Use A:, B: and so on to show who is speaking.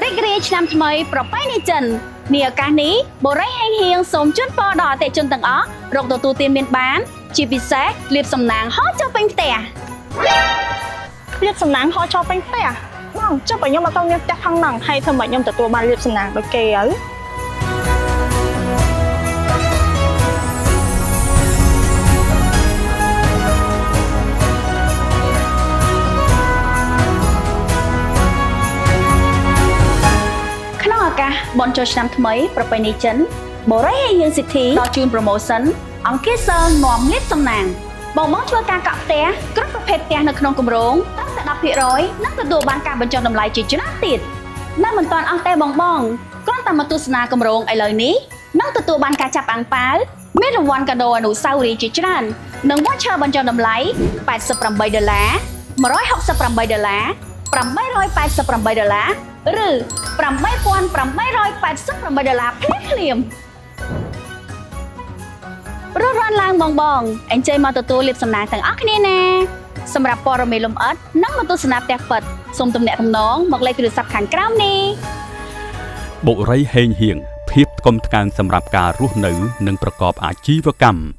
A: រីករាយឆ្នាំថ្មីប្រពៃណីចិននាឱកាសនេះបូរីហេងហៀងសូមជូនពរដល់អតិថិជនទាំងអស់រកទទួលទានមានបានជាពិសេសលាភសំណាងហោចុះពេញផ្ទះ
B: លាភសំណាងហោចុះពេញផ្ទះបងចុះបើខ្ញុំមកទៅមានផ្ទះខាងហ្នឹងហើយធ្វើម៉េចខ្ញុំទទួលបានលាភសំណាងដូចគេទៅ
A: បនចូលឆ្នាំថ្មីប្រពៃណីចិនបូរីហេងហៀងស៊ីធីដល់ជូន promotion អង្គាសនាំលាភសំណាងបងធ្វើការកក់ផ្ទះគ្រប់ប្រភេទផ្ទះនៅក្នុងគម្រោងត្រឹមតែ 10% និងទទួលបានការបញ្ចុះតម្លៃជាច្រើនទៀតនៅមិនទាន់អស់ទេបងគ្រាន់តែមកទស្សនាគម្រោងឥឡូវនេះនឹងទទួលបានការចាប់អាំងប៉ាវមានរង្វាន់កាដូអនុស្សាវរីយ៍ជាច្រើននិង voucher បញ្ចុះតម្លៃ$88 $168 $888 ឬ$8,888 ភ្លាមរត់រានឡើងបងអញ្ជើញមកទទួលលាភសំណាងទាំងអស់គ្នាណាសម្រាប់ព័ត៌មានលម្អិតនិងមកទស្សនាផ្ទះពិតសូមទំនាក់ទំនងមកលេខទូរស័ព្ទខាងក្រោមនេះ
C: បុរីហេងហៀងភាពថ្កុំថ្កើងសម្រាប់ការរស់នៅនិងប្រកបអាជីវកម្ម